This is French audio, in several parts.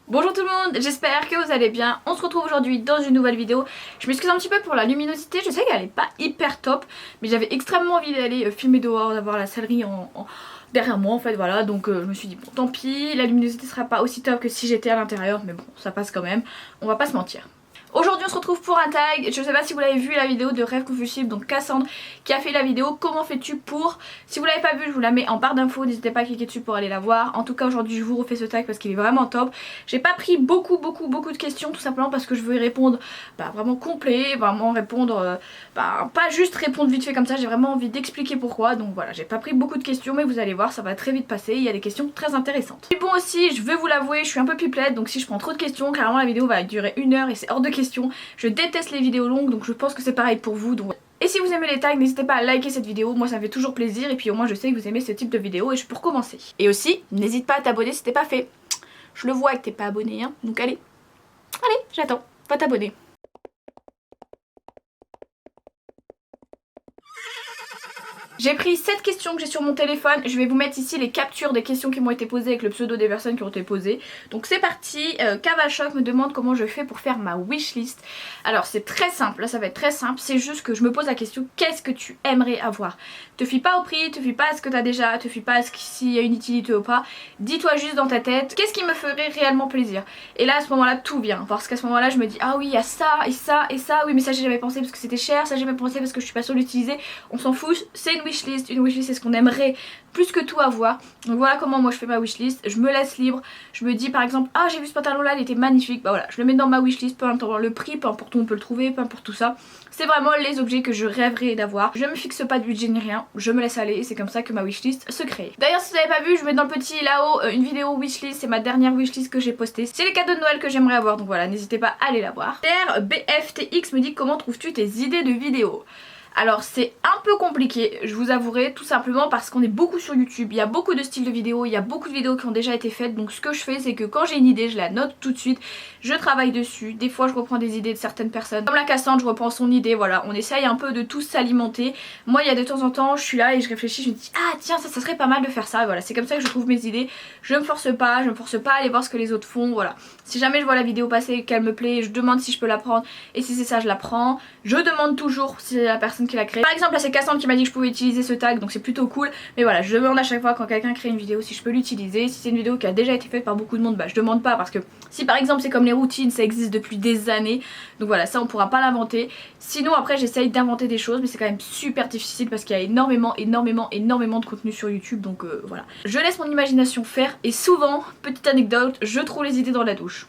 Bonjour tout le monde, j'espère que vous allez bien. On se retrouve aujourd'hui dans une nouvelle vidéo. Je m'excuse un petit peu pour la luminosité, je sais qu'elle est pas hyper top, mais j'avais extrêmement envie d'aller filmer dehors, d'avoir la salerie derrière moi en fait, voilà. Donc je me suis dit bon tant pis, la luminosité sera pas aussi top que si j'étais à l'intérieur, mais bon ça passe quand même, on va pas se mentir. Aujourd'hui on se retrouve pour un tag, je sais pas si vous l'avez vu la vidéo de Rêve Confusible, donc Cassandre qui a fait la vidéo comment fais-tu pour. Si vous l'avez pas vu je vous la mets en barre d'infos, n'hésitez pas à cliquer dessus pour aller la voir. En tout cas aujourd'hui je vous refais ce tag parce qu'il est vraiment top. J'ai pas pris beaucoup de questions tout simplement parce que je veux y répondre vraiment complet, vraiment répondre, pas juste répondre vite fait comme ça, j'ai vraiment envie d'expliquer pourquoi. Donc voilà, j'ai pas pris beaucoup de questions mais vous allez voir ça va très vite passer, il y a des questions très intéressantes. Et bon aussi je vais vous l'avouer, je suis un peu pipelette donc si je prends trop de questions clairement la vidéo va durer 1 heure et c'est hors de question. Je déteste les vidéos longues donc je pense que c'est pareil pour vous. Donc... Et si vous aimez les tags, n'hésitez pas à liker cette vidéo, moi ça me fait toujours plaisir et puis au moins je sais que vous aimez ce type de vidéo et je peux recommencer. Et aussi, n'hésite pas à t'abonner si t'es pas fait. Je le vois que t'es pas abonné hein, donc allez, j'attends, va t'abonner. J'ai pris 7 questions que j'ai sur mon téléphone, je vais vous mettre ici les captures des questions qui m'ont été posées avec le pseudo des personnes qui ont été posées. Donc c'est parti, Kavachoc me demande comment je fais pour faire ma wishlist. Alors c'est très simple, là ça va être très simple, c'est juste que je me pose la question qu'est-ce que tu aimerais avoir. Te fie pas au prix, te fie pas à ce que t'as déjà, te fie pas à ce s'il y a une utilité ou pas. Dis-toi juste dans ta tête, qu'est-ce qui me ferait réellement plaisir. Et là à ce moment là tout vient, parce qu'à ce moment là je me dis ah oui il y a ça et ça et ça, oui mais ça j'ai jamais pensé parce que c'était cher, ça j'ai jamais pensé parce que je suis pas sûre de l'utiliser. On s'en fout, c'est une wishlist c'est ce qu'on aimerait plus que tout avoir. Donc voilà comment moi je fais ma wishlist, je me laisse libre, je me dis par exemple ah j'ai vu ce pantalon là il était magnifique, bah voilà je le mets dans ma wishlist, peu importe le prix, peu importe où on peut le trouver, peu importe tout ça. C'est vraiment les objets que je rêverais d'avoir, je me fixe pas de budget ni rien, je me laisse aller et c'est comme ça que ma wishlist se crée. D'ailleurs si vous n'avez pas vu je mets dans le petit là-haut une vidéo wishlist, c'est ma dernière wishlist que j'ai postée, c'est les cadeaux de Noël que j'aimerais avoir donc voilà n'hésitez pas à aller la voir. BFTX me dit comment trouves-tu tes idées de vidéos. Alors c'est un peu compliqué, je vous avouerai, tout simplement parce qu'on est beaucoup sur YouTube, il y a beaucoup de styles de vidéos, il y a beaucoup de vidéos qui ont déjà été faites, donc ce que je fais c'est que quand j'ai une idée je la note tout de suite, je travaille dessus, des fois je reprends des idées de certaines personnes, comme la Cassandre je reprends son idée, voilà, on essaye un peu de tous s'alimenter. Moi il y a de temps en temps je suis là et je réfléchis, je me dis ah tiens ça serait pas mal de faire ça, et voilà c'est comme ça que je trouve mes idées, je me force pas à aller voir ce que les autres font, voilà. Si jamais je vois la vidéo passer et qu'elle me plaît, je demande si je peux la prendre et si c'est ça je la prends, je demande toujours si c'est la personne qui l'a créé. Par exemple là c'est Cassandre qui m'a dit que je pouvais utiliser ce tag donc c'est plutôt cool, mais voilà je demande à chaque fois quand quelqu'un crée une vidéo si je peux l'utiliser. Si c'est une vidéo qui a déjà été faite par beaucoup de monde bah je demande pas, parce que si par exemple c'est comme les routines ça existe depuis des années donc voilà ça on pourra pas l'inventer. Sinon après j'essaye d'inventer des choses mais c'est quand même super difficile parce qu'il y a énormément de contenu sur YouTube donc voilà. Je laisse mon imagination faire et souvent, petite anecdote, je trouve les idées dans la douche.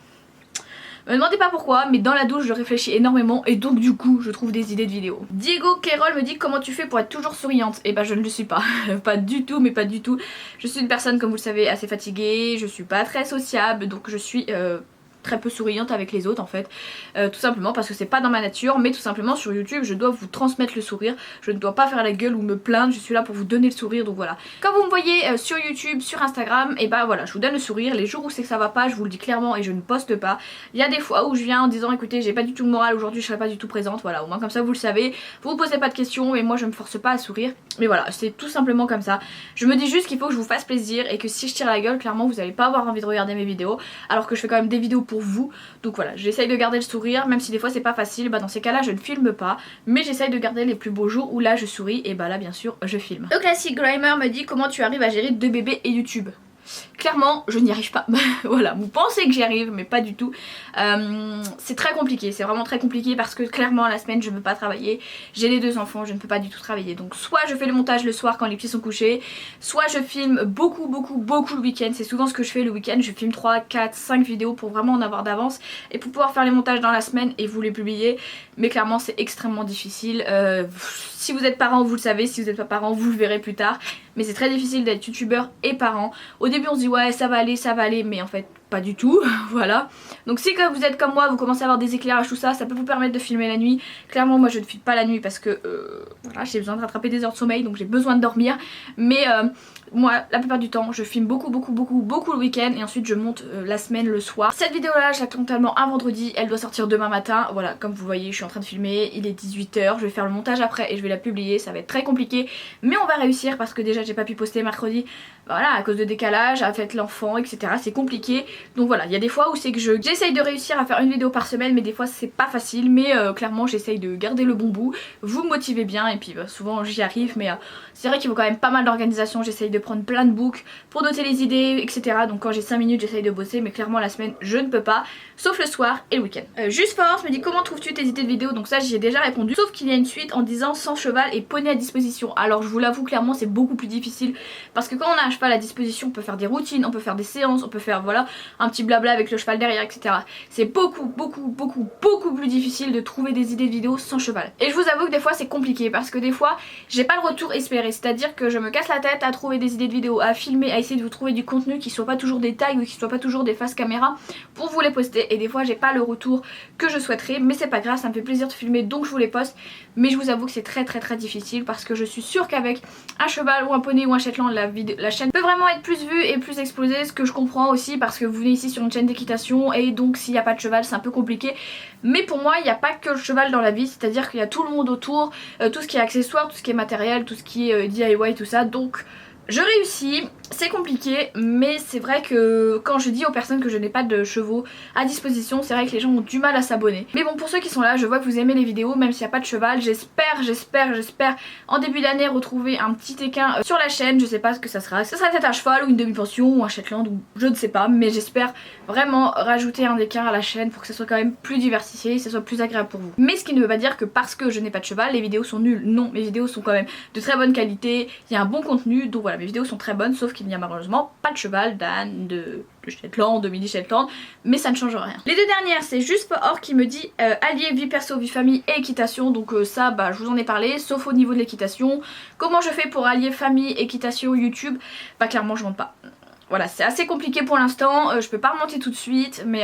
Me demandez pas pourquoi, mais dans la douche je réfléchis énormément et donc du coup je trouve des idées de vidéos. Diego Kerol me dit comment tu fais pour être toujours souriante. Et bah je ne le suis pas, pas du tout mais pas du tout. Je suis une personne comme vous le savez assez fatiguée, je suis pas très sociable donc je suis très peu souriante avec les autres en fait, tout simplement parce que c'est pas dans ma nature, mais tout simplement sur YouTube je dois vous transmettre le sourire, je ne dois pas faire la gueule ou me plaindre, je suis là pour vous donner le sourire donc voilà. Quand vous me voyez sur YouTube, sur Instagram, et bah voilà je vous donne le sourire, les jours où c'est que ça va pas je vous le dis clairement et je ne poste pas. Il y a des fois où je viens en disant écoutez j'ai pas du tout le moral aujourd'hui, je serai pas du tout présente, voilà au moins comme ça vous le savez, vous posez pas de questions et moi je me force pas à sourire, mais voilà c'est tout simplement comme ça. Je me dis juste qu'il faut que je vous fasse plaisir et que si je tire la gueule clairement vous allez pas avoir envie de regarder mes vidéos, alors que je fais quand même des vidéos pour vous, donc voilà j'essaye de garder le sourire même si des fois c'est pas facile, bah dans ces cas là je ne filme pas mais j'essaye de garder les plus beaux jours où là je souris et bah là bien sûr je filme. Le classique Grimer me dit comment tu arrives à gérer 2 bébés et YouTube. Clairement je n'y arrive pas. Voilà, vous pensez que j'y arrive mais pas du tout. C'est très compliqué, c'est vraiment très compliqué parce que clairement la semaine je ne peux pas travailler, j'ai les 2 enfants, je ne peux pas du tout travailler. Donc soit je fais le montage le soir quand les petits sont couchés, soit je filme beaucoup le week-end. C'est souvent ce que je fais le week-end, je filme 3, 4, 5 vidéos pour vraiment en avoir d'avance et pour pouvoir faire les montages dans la semaine et vous les publier. Mais clairement c'est extrêmement difficile. Si vous êtes parent vous le savez, si vous n'êtes pas parent vous le verrez plus tard. Mais c'est très difficile d'être youtubeur et parent. Au début on se dit ouais ça va aller, mais en fait pas du tout, voilà. Donc si quand vous êtes comme moi, vous commencez à avoir des éclairages tout ça, ça peut vous permettre de filmer la nuit. Clairement moi je ne filme pas la nuit parce que voilà, j'ai besoin de rattraper des heures de sommeil donc j'ai besoin de dormir. Mais Moi la plupart du temps je filme beaucoup le week-end et ensuite je monte la semaine le soir. Cette vidéo là je la tourne totalement un vendredi, elle doit sortir demain matin. Voilà, comme vous voyez je suis en train de filmer, il est 18 h, je vais faire le montage après et je vais la publier. Ça va être très compliqué mais on va réussir parce que déjà j'ai pas pu poster mercredi, voilà, à cause de décalage, à fête l'enfant, etc. C'est compliqué. Donc voilà, il y a des fois où c'est que j'essaye de réussir à faire une vidéo par semaine, mais des fois c'est pas facile. Mais clairement j'essaye de garder le bon bout. Vous me motivez bien et puis souvent j'y arrive. Mais c'est vrai qu'il faut quand même pas mal d'organisation. J'essaye de prendre plein de books pour noter les idées, etc. Donc quand j'ai 5 minutes j'essaye de bosser, mais clairement la semaine je ne peux pas, sauf le soir et le week-end. Juste Force me dit comment trouves-tu tes idées de vidéo. Donc ça j'y ai déjà répondu, sauf qu'il y a une suite en disant sans cheval et poney à disposition. Alors je vous l'avoue clairement c'est beaucoup plus difficile parce que quand on a un cheval à disposition on peut faire des routines, on peut faire des séances, on peut faire voilà un petit blabla avec le cheval derrière, etc. C'est beaucoup plus difficile de trouver des idées de vidéos sans cheval. Et je vous avoue que des fois c'est compliqué parce que des fois j'ai pas le retour espéré, c'est à dire que je me casse la tête à trouver des idées de vidéos, à filmer, à essayer de vous trouver du contenu qui soit pas toujours des tags ou qui soit pas toujours des faces caméra pour vous les poster, et des fois j'ai pas le retour que je souhaiterais, mais c'est pas grave, ça me fait plaisir de filmer donc je vous les poste. Mais je vous avoue que c'est très difficile parce que je suis sûre qu'avec un cheval ou un poney ou un Shetland la chaîne peut vraiment être plus vue et plus explosée, ce que je comprends aussi parce que vous venez ici sur une chaîne d'équitation et donc s'il n'y a pas de cheval c'est un peu compliqué. Mais pour moi il n'y a pas que le cheval dans la vie, c'est à dire qu'il y a tout le monde autour, tout ce qui est accessoire, tout ce qui est matériel, tout ce qui est DIY, tout ça. Donc je réussis, c'est compliqué, mais c'est vrai que quand je dis aux personnes que je n'ai pas de chevaux à disposition, c'est vrai que les gens ont du mal à s'abonner. Mais bon, pour ceux qui sont là, je vois que vous aimez les vidéos, même s'il n'y a pas de cheval. J'espère en début d'année retrouver un petit équin sur la chaîne. Je sais pas ce que ça sera. Ce sera peut-être un cheval ou une demi-pension ou un Shetland ou je ne sais pas, mais j'espère vraiment rajouter un équin à la chaîne pour que ça soit quand même plus diversifié et que ça soit plus agréable pour vous. Mais ce qui ne veut pas dire que parce que je n'ai pas de cheval, les vidéos sont nulles. Non, mes vidéos sont quand même de très bonne qualité, il y a un bon contenu, donc voilà, mes vidéos sont très bonnes, sauf qu'il n'y a malheureusement pas de cheval, d'âne, de Shetland, de mini Shetland, mais ça ne change rien. Les deux dernières, c'est juste Or qui me dit allier vie perso, vie famille et équitation. Donc ça, bah je vous en ai parlé, sauf au niveau de l'équitation. Comment je fais pour allier famille, équitation, YouTube? Bah clairement je monte pas. Voilà, c'est assez compliqué pour l'instant, je peux pas remonter tout de suite, mais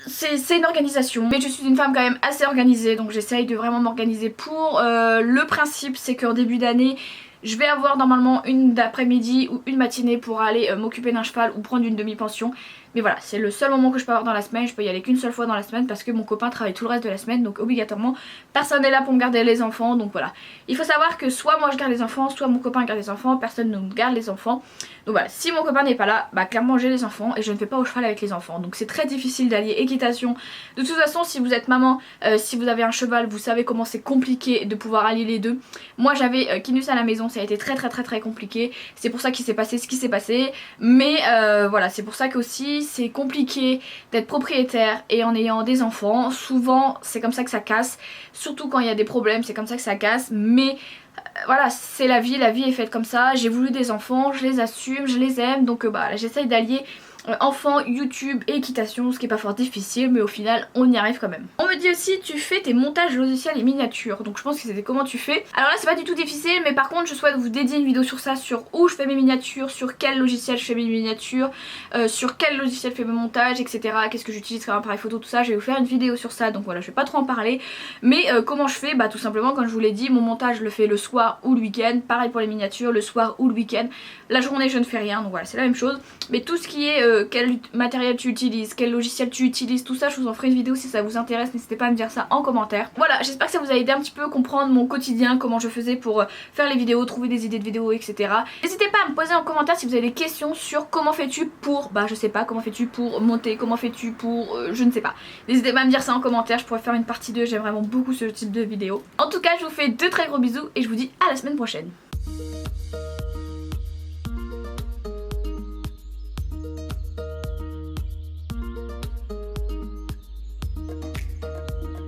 c'est une organisation. Mais je suis une femme quand même assez organisée, donc j'essaye de vraiment m'organiser pour. Le principe c'est qu'en début d'année je vais avoir normalement une d'après-midi ou une matinée pour aller m'occuper d'un cheval ou prendre une demi-pension. Mais voilà, c'est le seul moment que je peux avoir dans la semaine. Je peux y aller qu'une seule fois dans la semaine parce que mon copain travaille tout le reste de la semaine. Donc obligatoirement, personne n'est là pour me garder les enfants. Donc voilà, il faut savoir que soit moi je garde les enfants, soit mon copain garde les enfants. Personne ne me garde les enfants. Donc voilà, si mon copain n'est pas là, bah clairement j'ai les enfants et je ne fais pas au cheval avec les enfants. Donc c'est très difficile d'allier équitation. De toute façon, si vous êtes maman, si vous avez un cheval, vous savez comment c'est compliqué de pouvoir allier les deux. Moi j'avais Kinus à la maison, ça a été très compliqué. C'est pour ça qu'il s'est passé ce qui s'est passé. Mais voilà, c'est pour ça qu'aussi c'est compliqué d'être propriétaire et en ayant des enfants. Souvent c'est comme ça que ça casse. Surtout quand il y a des problèmes, c'est comme ça que ça casse. Mais voilà, c'est la vie est faite comme ça. J'ai voulu des enfants, je les assume, je les aime. Donc bah, j'essaye d'allier enfants, YouTube et équitation, ce qui est pas fort difficile, mais au final on y arrive quand même. On me dit aussi tu fais tes montages logiciels et miniatures, donc je pense que c'était comment tu fais. Alors là c'est pas du tout difficile, mais par contre je souhaite vous dédier une vidéo sur ça, sur où je fais mes miniatures, sur quel logiciel je fais mes miniatures, sur quel logiciel je fais mes montages, etc. Qu'est-ce que j'utilise comme appareil photo, tout ça. Je vais vous faire une vidéo sur ça, donc voilà, je vais pas trop en parler. Mais comment je fais? Bah tout simplement, comme je vous l'ai dit, mon montage je le fais le soir ou le week-end. Pareil pour les miniatures, le soir ou le week-end. La journée je ne fais rien, donc voilà, c'est la même chose. Mais tout ce qui est quel matériel tu utilises, quel logiciel tu utilises, tout ça je vous en ferai une vidéo si ça vous intéresse, n'hésitez pas à me dire ça en commentaire. Voilà, j'espère que ça vous a aidé un petit peu à comprendre mon quotidien, comment je faisais pour faire les vidéos, trouver des idées de vidéos, etc. N'hésitez pas à me poser en commentaire si vous avez des questions sur comment fais-tu pour, bah je sais pas, comment fais-tu pour monter, comment fais-tu pour, je ne sais pas. N'hésitez pas à me dire ça en commentaire, je pourrais faire une partie 2, j'aime vraiment beaucoup ce type de vidéo. En tout cas je vous fais de très gros bisous et je vous dis à la semaine prochaine.